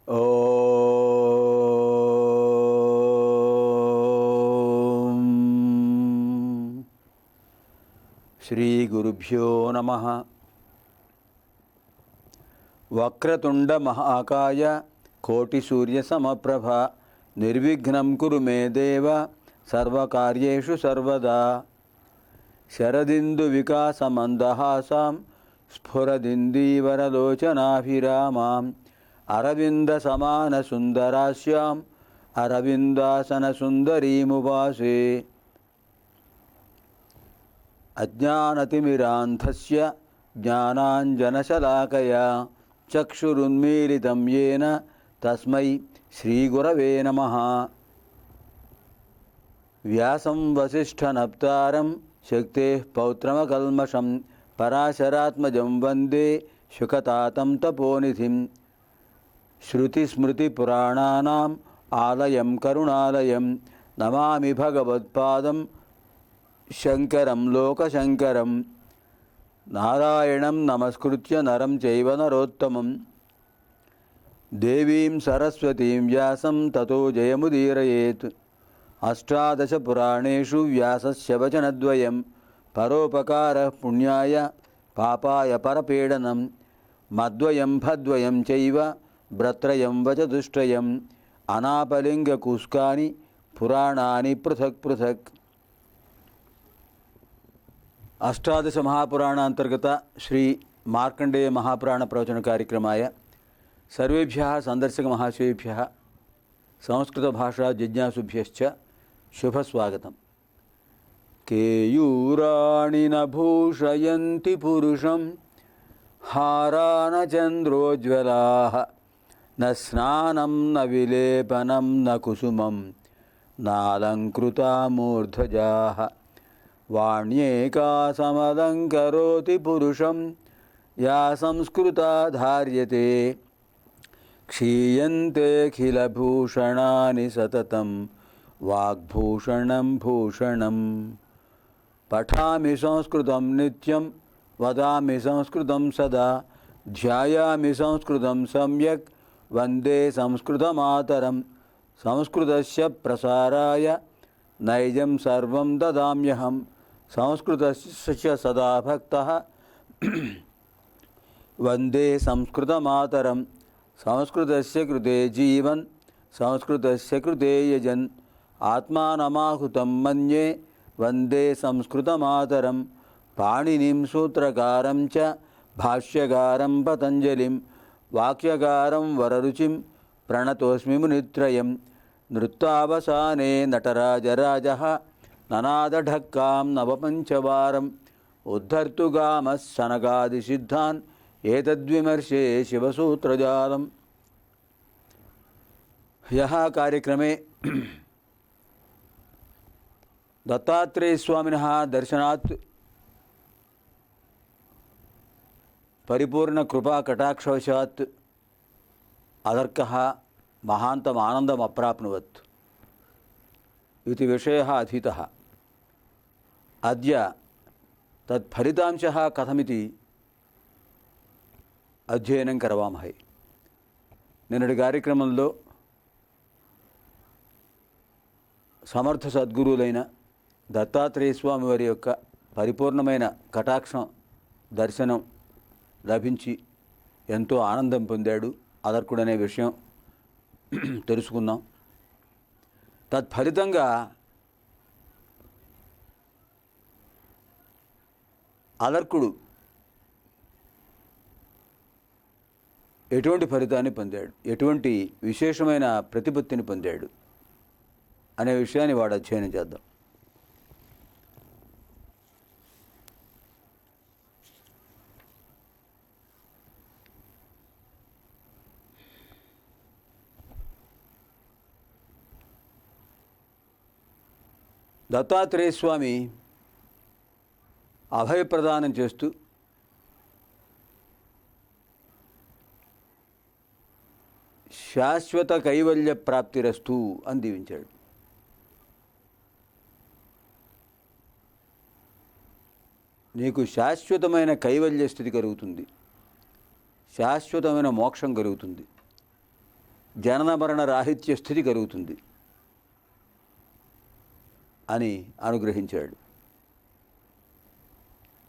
ఓం శ్రీ గురుభ్యో నమః. వక్రతుండ మహాకాయ కోటి సూర్య సమప్రభ నిర్విఘ్నం కురు మే దేవ సర్వకార్యేషు సర్వదా. శరదిందు వికాసమందహాసాం స్ఫురదిందీవరలోచనాభిరామాం అరవింద సమాన సుందరాస్యాం అరవిందాసన సుందరీముపాసే. అజ్ఞానతిమిరాంధస్య జ్ఞానాంజనశలాకయా చక్షురున్మీలితం యేన తస్మై శ్రీగురవే నమః. వ్యాసం వసిష్ఠనప్తారం శక్తేః పౌత్రమకల్మషం పరాశరాత్మజం వందే శుకతాతం తపోనిధిం. శృతిస్మృతిపురాణానాం ఆలయం కరుణాలయం నమామి భగవత్పాదం శంకరం లోకశంకరం. నారాయణం నమస్కృత్య నరం చైవ నరోత్తమం దేవీం సరస్వతీం వ్యాసం తతో జయముదీరయేత్. అష్టాదశ పురాణేషు వ్యాసస్య వచనద్వయం పరోపకారః పుణ్యాయ పాపాయ పరపీడనం. మద్వయం భద్వయం చైవ భ్రత్రయం వచతుష్టయం అనాపలింగకూస్కాని పురాణాని పృథక్ పృథక్. అష్టాదశ మహాపురాణాంతర్గత శ్రీ మార్కండేయ మహాపురాణ ప్రవచన కార్యక్రమాయ సర్వేభ్యः సందర్శక మహాశయేభ్యः సంస్కృత భాషా జిజ్ఞాసుభ్యశ్చ శుభస్వాగతం. కేయూరాణి న భూషయంతి పురుషం హారాన చంద్రోజ్వలాః న స్నానం న విలేపనం న కుసుమం నాలంకృతా మూర్ధజాః. వాణ్యేకా సమలంకరోతి పురుషం యా సంస్కృతా ధార్యతే క్షీయంతేఖిలభూషణాని సతతం వాగ్భూషణం భూషణం. పఠామి సంస్కృతం నిత్యం వదామి సంస్కృతం సదా ధ్యాయామి సంస్కృతం సమ్యక్ వందే సంస్కృతమాతరం. సంస్కృతస్య ప్రసారాయ నైజం సర్వం దదామ్యహం. సంస్కృతస్య సదా భక్తః వందే సంస్కృతమాతరం. సంస్కృతస్య కృతే జీవన్ సంస్కృతస్య కృతే యజన్ ఆత్మానమాహుతం మన్యే వందే సంస్కృతమాతరం. పాణినిం సూత్రకారం చ భాష్యకారం పతంజలిం వాక్యకారం వరరుచిం ప్రణతోస్మి మునిత్రయం. నృత్తావసానే నటరాజరాజः ననాదఢక్కాం నవపంచవారం ఉద్ధర్తుగామः సనకాదిసిద్ధాన్ ఏతద్విమర్శే శివసూత్రజాలం. యః కార్యక్రమే దత్తాత్రేయస్వామినः దర్శనాత్ పరిపూర్ణ కృపా కటాక్షవశాత్ అదర్కः మహాంతం ఆనందం అప్రాప్నువత్ ఇది విషయः అధీతः. అద్య తత్ఫలితాంశः కథమితి అధ్యయనం కరవామహై. నిన్నటి కార్యక్రమంలో సమర్థ సద్గురువులైన దత్తాత్రేయ స్వామి వారి యొక్క పరిపూర్ణమైన కటాక్షం దర్శనం లభించి ఎంతో ఆనందం పొందాడు అదర్కుడనే విషయం తెలుసుకున్నాం. తత్ఫలితంగా అదర్కుడు ఎటువంటి ఫలితాన్ని పొందాడు, ఎటువంటి విశేషమైన ప్రతిపత్తిని పొందాడు అనే విషయాన్ని వాడు అధ్యయనం చేద్దాం. దత్తాత్రేయ స్వామి అభయప్రదానం చేస్తూ శాశ్వత కైవల్య ప్రాప్తిరస్తు అని దీవించాడు. నీకు శాశ్వతమైన కైవల్య స్థితి కలుగుతుంది, శాశ్వతమైన మోక్షం కలుగుతుంది. జనన మరణ రాహిత్య స్థితి కలుగుతుంది అని అనుగ్రహించాడు.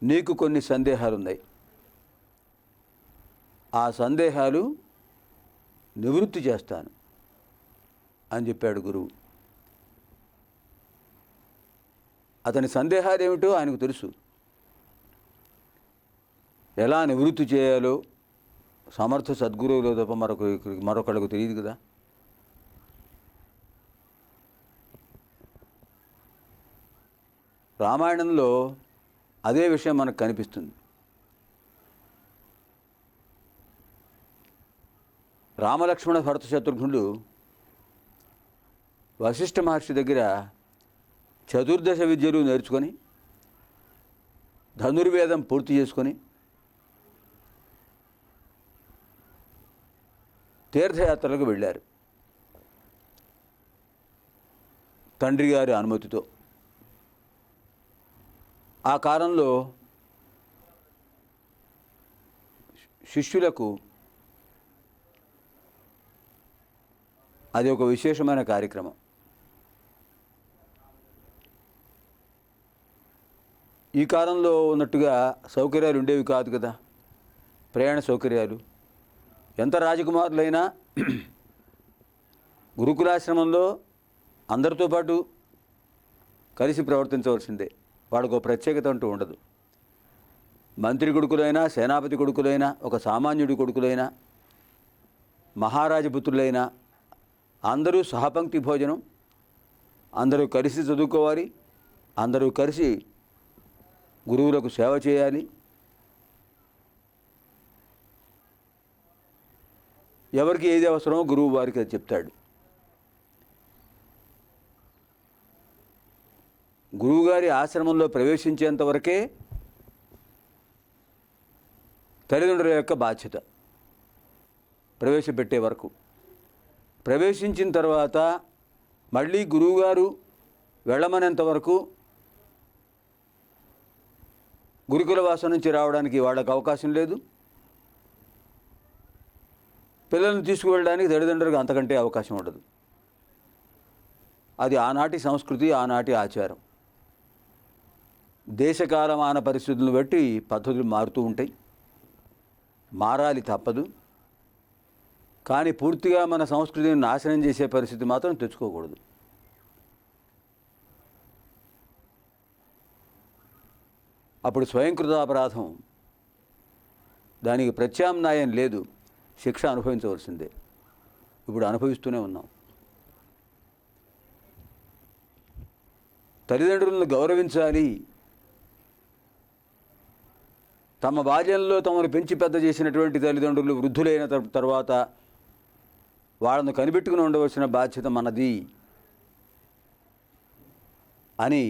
నీకు కొన్ని సందేహాలున్నాయి, ఆ సందేహాలు నివృత్తి చేస్తాను అని చెప్పాడు గురువు. అతని సందేహాలు ఏమిటో ఆయనకు తెలుసు. ఎలా నివృత్తి చేయాలో సమర్థ సద్గురువులో తప్ప మరొకళ్ళకు తెలియదు కదా. రామాయణంలో అదే విషయం మనకు కనిపిస్తుంది. రామలక్ష్మణ భరత శత్రుఘ్నుడు వశిష్ఠ మహర్షి దగ్గర చతుర్దశ విద్యలు నేర్చుకొని ధనుర్వేదం పూర్తి చేసుకొని తీర్థయాత్రలకు వెళ్ళారు తండ్రి గారి అనుమతితో. ఆ కాలంలో శిష్యులకు అది ఒక విశేషమైన కార్యక్రమం. ఈ కాలంలో ఉన్నట్టుగా సౌకర్యాలు ఉండేవి కాదు కదా, ప్రయాణ సౌకర్యాలు. ఎంత రాజకుమారులైనా గురుకులాశ్రమంలో అందరితో పాటు కలిసి ప్రవర్తించవలసిందే, వాడికి ప్రత్యేకత అంటూ ఉండదు. మంత్రి కొడుకులైనా, సేనాపతి కొడుకులైనా, ఒక సామాన్యుడి కొడుకులైనా, మహారాజపుత్రులైనా అందరూ సహపంక్తి భోజనం, అందరూ కలిసి చదువుకోవాలి, అందరూ కలిసి గురువులకు సేవ చేయాలి. ఎవరికి ఏది అవసరమో గురువు వారికి అది చెప్తాడు. గురువుగారి ఆశ్రమంలో ప్రవేశించేంత వరకే తల్లిదండ్రుల యొక్క బాధ్యత, ప్రవేశపెట్టే వరకు. ప్రవేశించిన తర్వాత మళ్ళీ గురువుగారు వెళ్ళమనేంత వరకు గురుకుల వాసం నుంచి రావడానికి వాళ్ళకు అవకాశం లేదు. పిల్లల్ని తీసుకువెళ్ళడానికి తల్లిదండ్రులకు అంతకంటే అవకాశం ఉండదు. అది ఆనాటి సంస్కృతి, ఆనాటి ఆచారం. దేశకాలమాన పరిస్థితులను బట్టి పద్ధతులు మారుతూ ఉంటాయి, మారాలి తప్పదు. కానీ పూర్తిగా మన సంస్కృతిని నాశనం చేసే పరిస్థితి మాత్రం తెచ్చుకోకూడదు. అప్పుడు స్వయంకృతాపరాధం, దానికి ప్రత్యామ్నాయం లేదు, శిక్ష అనుభవించవలసిందే. ఇప్పుడు అనుభవిస్తూనే ఉన్నాం. తల్లిదండ్రులను గౌరవించాలి. తమ బాల్యంలో తమను పెంచి పెద్ద చేసినటువంటి తల్లిదండ్రులు వృద్ధులైన తర్వాత వాళ్ళను కనిపెట్టుకుని ఉండవలసిన బాధ్యత మనది అని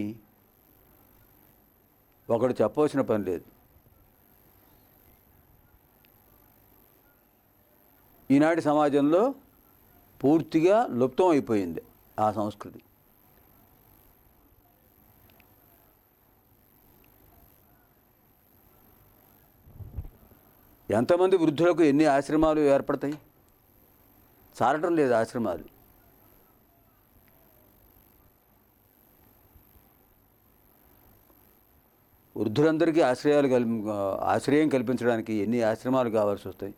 ఒకడు చెప్పవలసిన పని లేదు. ఈనాటి సమాజంలో పూర్తిగా లుప్తం అయిపోయింది ఆ సంస్కృతి. ఎంతమంది వృద్ధులకు ఎన్ని ఆశ్రమాలు ఏర్పడతాయి? చాలటం లేదు ఆశ్రమాలు. వృద్ధులందరికీ ఆశ్రయం కల్పించడానికి ఎన్ని ఆశ్రమాలు కావాల్సి వస్తాయి?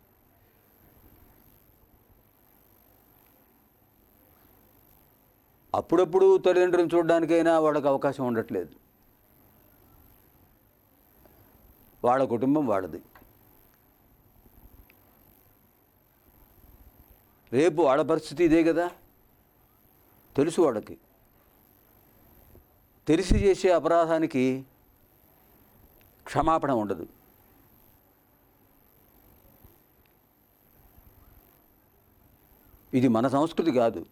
అప్పుడప్పుడు తల్లిదండ్రులను చూడడానికైనా వాళ్ళకి అవకాశం ఉండట్లేదు. వాళ్ళ కుటుంబం వాళ్ళది. రేపు వాళ్ళ పరిస్థితి ఇదే కదా. తెలుసు వాళ్ళకి. తెలిసి చేసే అపరాధానికి క్షమాపణ ఉండదు. ఇది మన సంస్కృతి కాదు.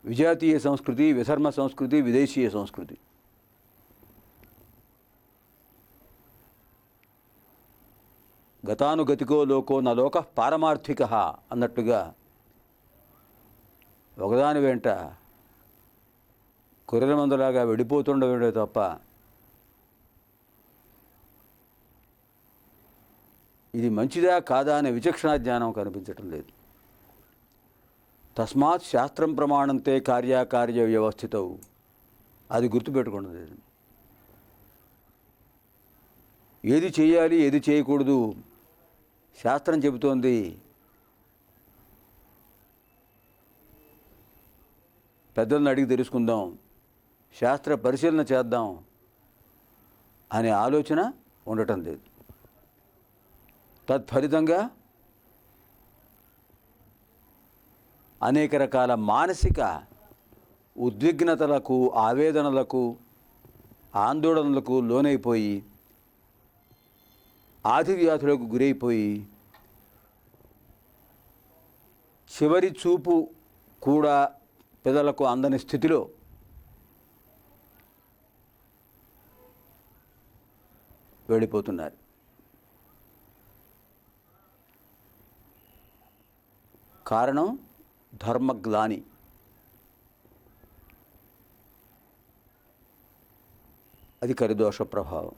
విజాతీయ సంస్కృతి, విధర్మ సంస్కృతి, విదేశీయ సంస్కృతి. గతానుగతికో లోకో నా లోక పారమార్థిక అన్నట్టుగా ఒకదాని వెంట గొర్రెల మందలాగా వెళ్ళిపోతుండవే తప్ప ఇది మంచిదా కాదా అనే విచక్షణా జ్ఞానం కనిపించటం లేదు. తస్మాత్ శాస్త్రం ప్రమాణంతే కార్యకార్య వ్యవస్థితవు, అది గుర్తుపెట్టుకున్నది. ఏది చేయాలి ఏది చేయకూడదు శాస్త్రం చెబుతోంది. పెద్దలను అడిగి తెలుసుకుందాం, శాస్త్ర పరిశీలన చేద్దాం అనే ఆలోచన ఉండటం లేదు. తత్ఫలితంగా అనేక రకాల మానసిక ఉద్విగ్నతలకు, ఆవేదనలకు, ఆందోళనలకు లోనైపోయి ఆదివ్యాధులకు గురైపోయి చివరి చూపు కూడా పిల్లలకు అందని స్థితిలో వెళ్ళిపోతున్నారు. కారణం ధర్మగ్లాని. అది కరిదోష ప్రభావం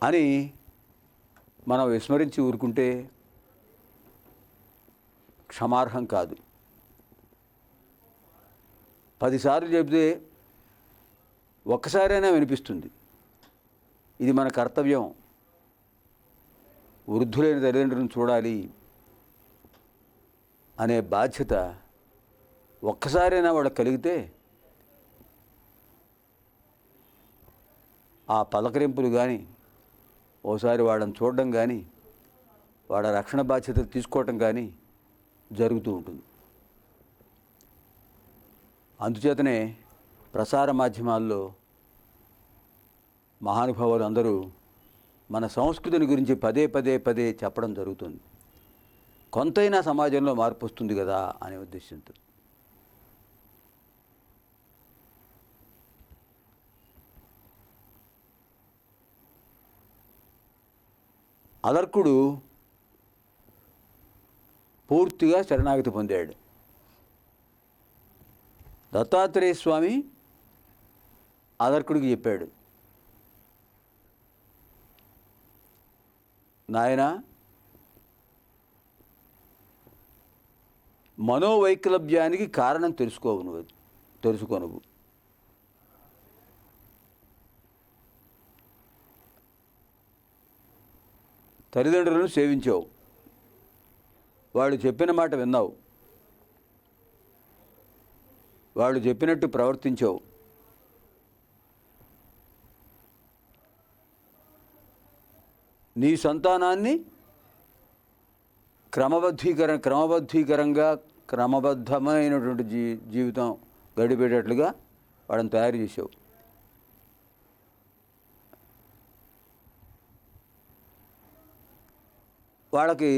అని మనం విస్మరించి ఊరుకుంటే క్షమార్హం కాదు. 10 సార్లు చెబితే ఒక్కసారైనా వినిపిస్తుంది. ఇది మన కర్తవ్యం. వృద్ధులైన తల్లిదండ్రులను చూడాలి అనే బాధ్యత ఒక్కసారైనా వాళ్ళకి కలిగితే ఆ పలకరింపులు కానీ, ఓసారి వాళ్ళని చూడడం కానీ, వాళ్ళ రక్షణ బాధ్యత తీసుకోవటం కానీ జరుగుతూ ఉంటుంది. అందుచేతనే ప్రసార మాధ్యమాల్లో మహానుభావులు అందరూ మన సంస్కృతిని గురించి పదే పదే పదే చెప్పడం జరుగుతుంది. కొంతైనా సమాజంలో మార్పు వస్తుంది కదా అనే ఉద్దేశంతో. అదర్కుడు పూర్తిగా శరణాగతి పొందాడు. దత్తాత్రేయ స్వామి అదర్కుడికి చెప్పాడు, నాయన, మనోవైకలభ్యానికి కారణం తెలుసుకో నువ్వు. తల్లిదండ్రులను సేవించావు, వాళ్ళు చెప్పిన మాట విన్నావు, వాళ్ళు చెప్పినట్టు ప్రవర్తించావు. నీ సంతానాన్ని క్రమబద్ధమైనటువంటి జీవితం గడిపేటట్లుగా వాళ్ళని తయారు చేసావు. వాళ్ళకి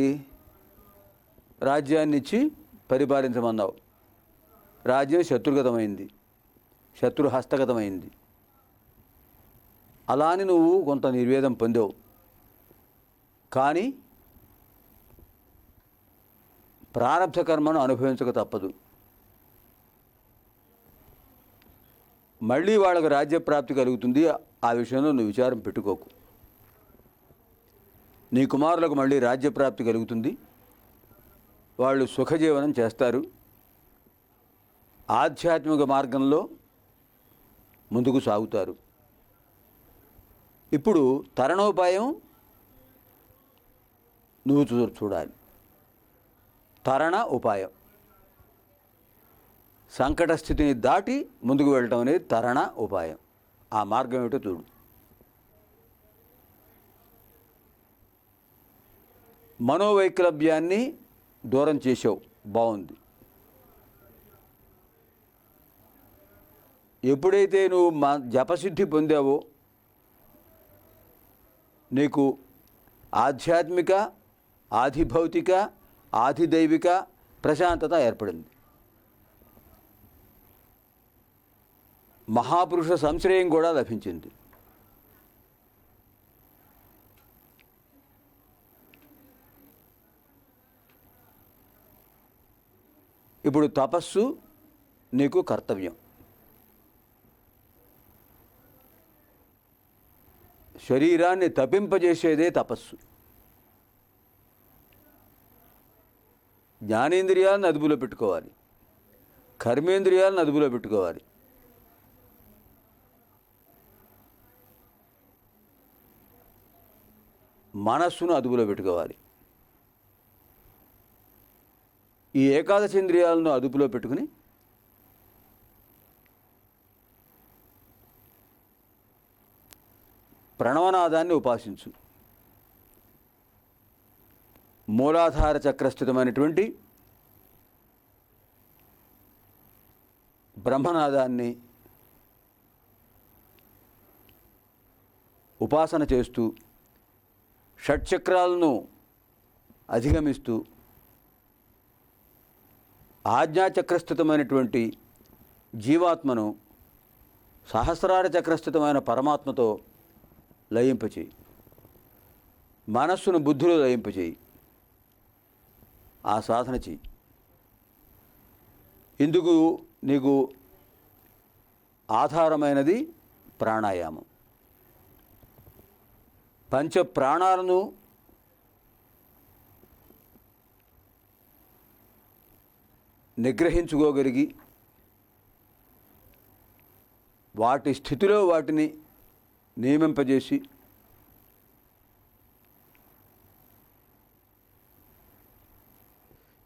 రాజ్యాన్ని ఇచ్చి పరిపాలించమన్నావు. రాజ్యం శత్రు హస్తగతమైంది. అలా అని నువ్వు కొంత నిర్వేదం పొందావు. కానీ ప్రారబ్ధ కర్మను అనుభవించక తప్పదు. మళ్ళీ వాళ్ళకు రాజ్యప్రాప్తి కలుగుతుంది. ఆ విషయంలో నువ్వు విచారం పెట్టుకోకు. నీ కుమారులకు మళ్ళీ రాజ్యప్రాప్తి కలుగుతుంది. వాళ్ళు సుఖజీవనం చేస్తారు. ఆధ్యాత్మిక మార్గంలో ముందుకు సాగుతారు. ఇప్పుడు తరణోపాయం నువ్వు చూడాలి. తరణ ఉపాయం, సంకట స్థితిని దాటి ముందుకు వెళ్ళటం అనేది తరణ ఉపాయం. ఆ మార్గం ఏమిటో చూడు. మనోవైకలభ్యాన్ని దూరం చేసావు, బాగుంది. ఎప్పుడైతే నువ్వు జపసిద్ధి పొందావో నీకు ఆధ్యాత్మిక, ఆధిభౌతిక, ఆధిదైవిక ప్రశాంతత ఏర్పడింది. మహాపురుష సంశ్రయం కూడా లభించింది. ఇప్పుడు తపస్సు నీకు కర్తవ్యం. శరీరాన్ని తపింపజేసేదే తపస్సు. జ్ఞానేంద్రియాలను అదుపులో పెట్టుకోవాలి, కర్మేంద్రియాలను అదుపులో పెట్టుకోవాలి. మనస్సును అదుపులో పెట్టుకోవాలి. ఈ ఏకాదశేంద్రియాలను అదుపులో పెట్టుకుని ప్రణవనాదాన్ని ఉపాసించు. మూలాధార చక్రస్థితమైనటువంటి బ్రహ్మనాదాన్ని ఉపాసన చేస్తూ షట్చక్రాలను అధిగమిస్తూ ఆజ్ఞాచక్రస్థితమైనటువంటి జీవాత్మను సహస్రార చక్రస్థితమైన పరమాత్మతో లయింపచేయి. మనస్సును బుద్ధిలో లయింపచేయి. ఆ సాధన చెయ్యి. ఇందుకు నీకు ఆధారమైనది ప్రాణాయామం. పంచ ప్రాణాలను నిగ్రహించుకోగలిగి వాటి స్థితిలో వాటిని నియమింపజేసి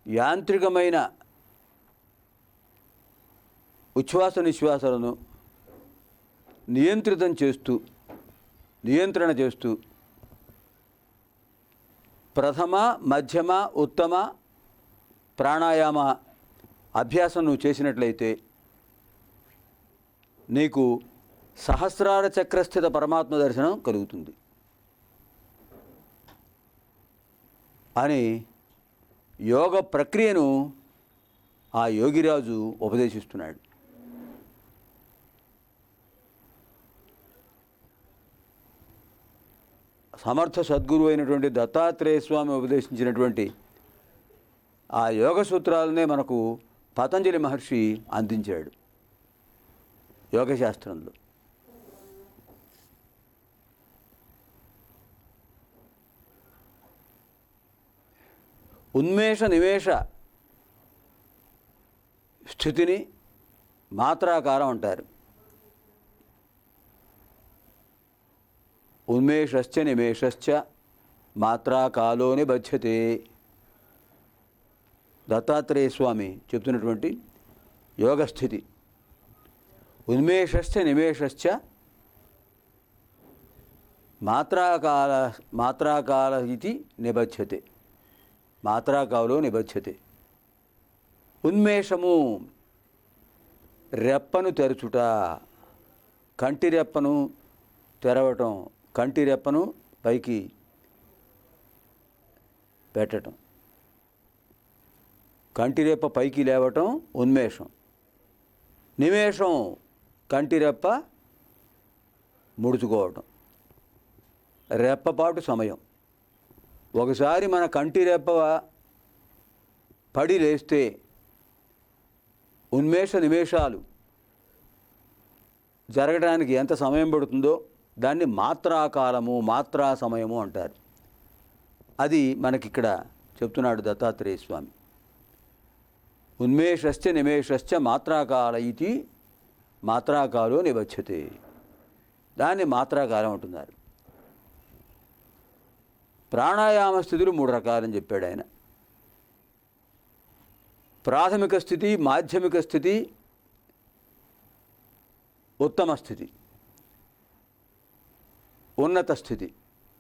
యాంత్రికమైన ఉచ్ఛ్వాస నిశ్వాసాలను నియంత్రణ చేస్తూ ప్రథమ, మధ్యమ, ఉత్తమ ప్రాణాయామ అభ్యాసం నువ్వు చేసినట్లయితే నీకు సహస్రార చక్రస్థిత పరమాత్మ దర్శనం కలుగుతుంది అని యోగ ప్రక్రియను ఆ యోగిరాజు ఉపదేశిస్తున్నాడు. సమర్థ సద్గురు అయినటువంటి దత్తాత్రేయ స్వామి ఉపదేశించినటువంటి ఆ యోగ సూత్రాలనే మనకు పతంజలి మహర్షి అందించాడు యోగశాస్త్రంలో. ఉన్మేష నిమేష స్థితిని మాత్రాకాలం అంటారు. ఉన్మేషశ్చ నిమేషశ్చ మాత్రాకాలో నిబధ్యతే. దత్తాత్రేయ స్వామి చెప్తున్నటువంటి యోగస్థితి ఉన్మేషశ్చ నిమేషశ్చ మాత్రాకాల ఇది నిబధ్యతే. మాత్రాకాలో నిబధ్యతే. ఉన్మేషము రెప్పను తెరచుట, కంటి రెప్పను తెరవటం, కంటి రెప్పను పైకి పెట్టడం, కంటి రెప్ప పైకి లేవటం ఉన్మేషం. నిమేషం కంటి రెప్ప ముడుచుకోవటం, రెప్పపాటు సమయం. ఒకసారి మన కంటి రెప్ప పడి లేస్తే ఉన్మేష నిమేషాలు జరగడానికి ఎంత సమయం పడుతుందో దాన్ని మాత్రాకాలము, మాత్రా సమయము అంటారు. అది మనకిక్కడ చెప్తున్నాడు దత్తాత్రేయ స్వామి. ఉన్మేషశ్చ నిమేషశ్చ మాత్రాకాల ఇది మాత్రాకాలో నిబధ్యతే. దాన్ని మాత్రాకాలం అంటున్నారు. ప్రాణాయామ స్థితులు 3 రకాలని చెప్పాడు ఆయన. ప్రాథమిక స్థితి, మాధ్యమిక స్థితి, ఉత్తమ స్థితి, ఉన్నత స్థితి.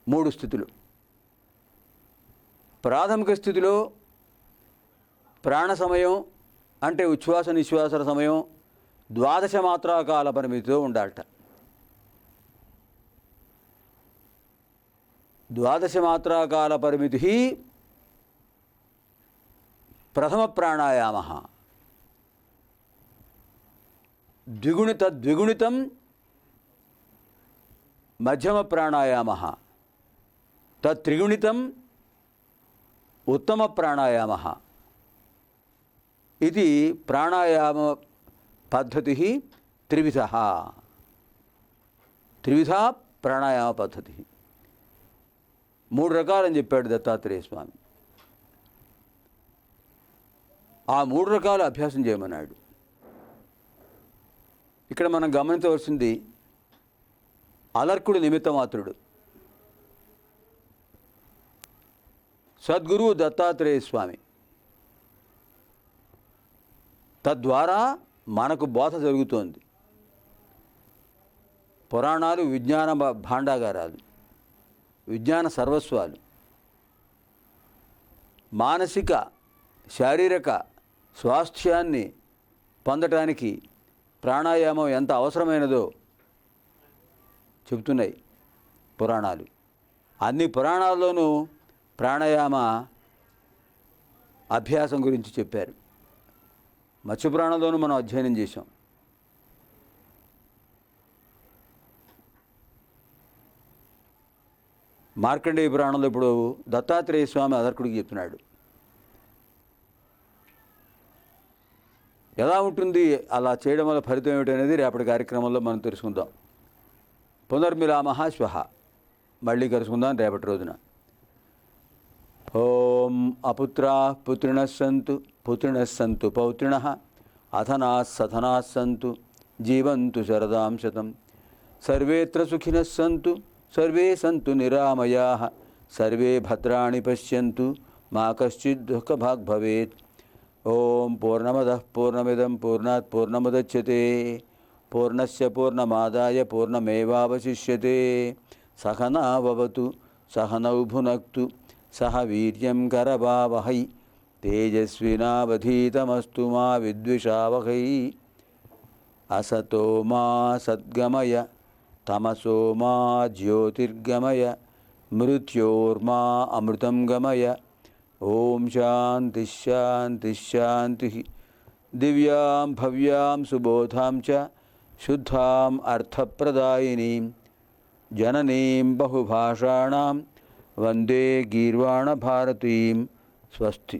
3 స్థితులు. ప్రాథమిక స్థితిలో ప్రాణ సమయం అంటే ఉచ్ఛ్వాస నిశ్వాసల సమయం 12 మాత్రాకాల పరిమితితో ఉండాలట. 12 మాత్రాకాల పరిమితి ప్రథమ ప్రాణాయామ. ద్విగుణితం మధ్యమ ప్రాణాయామ, త్రిగుణితం ఉత్తమ ప్రాణాయామ. ఇది ప్రాణాయామ పద్ధతి త్రివిధ ప్రాణాయామ పద్ధతి. 3 రకాలని చెప్పాడు దత్తాత్రేయ స్వామి. ఆ 3 రకాల అభ్యాసం చేయమన్నాడు. ఇక్కడ మనం గమనించవలసింది అలర్కుడు నిమిత్తమాత్రుడు. సద్గురువు దత్తాత్రేయ స్వామి. తద్వారా మనకు బోధ జరుగుతోంది. పురాణాలు విజ్ఞాన భాండాగారాలు, విజ్ఞాన సర్వస్వాలు. మానసిక శారీరక స్వాస్థ్యాన్ని పొందటానికి ప్రాణాయామం ఎంత అవసరమైనదో చెబుతున్నాయి పురాణాలు. అన్ని పురాణాల్లోనూ ప్రాణాయామ అభ్యాసం గురించి చెప్పారు. మత్స్య పురాణంలోనూ మనం అధ్యయనం చేశాం. మార్కండేయ పురాణంలో ఇప్పుడు దత్తాత్రేయ స్వామి అదర్కుడికి చెప్తున్నాడు. ఎలా ఉంటుంది అలా చేయడం వల్ల ఫలితం ఏమిటనేది రేపటి కార్యక్రమంలో మనం తెలుసుకుందాం. పునర్మిలామః శ్వః. మళ్ళీ కలుసుకుందాం రేపటి రోజున. ఓం అపుత్రాః పుత్రిణః సంతు పుత్రిణః సంతు పౌత్రిణః అధనాః సధనాః సంతు జీవంతు శరదాం శతం. సర్వేత్ర సుఖినః సంతు సర్వే సంతు నిరామయాః. సర్వే భద్రాణి పశ్యంతు మా కశ్చిద్ దుఃఖభాగ్ భవేత్. ఓం పూర్ణమదః పూర్ణమిదం పూర్ణాత్ పూర్ణముదచ్యతే పూర్ణస్య పూర్ణమాదాయ పూర్ణమేవావశిష్యతే. సహనా భవతు సహనౌ భునక్తు సహ వీర్యం కరవావహై. తేజస్వినావధీతమస్తు మా విద్విషావహై. అసతో మా సద్గమయ తమసో మా జ్యోతిర్గమయ మృత్యోర్మా అమృతం గమయ. ఓం శాంతి శాంతి శాంతి. దివ్యాం భవ్యాం సుబోధాం చ శుద్ధాం అర్థప్రదాయినీం జననీం బహుభాషాణాం వందే గీర్వాణ భారతీం. స్వస్తి.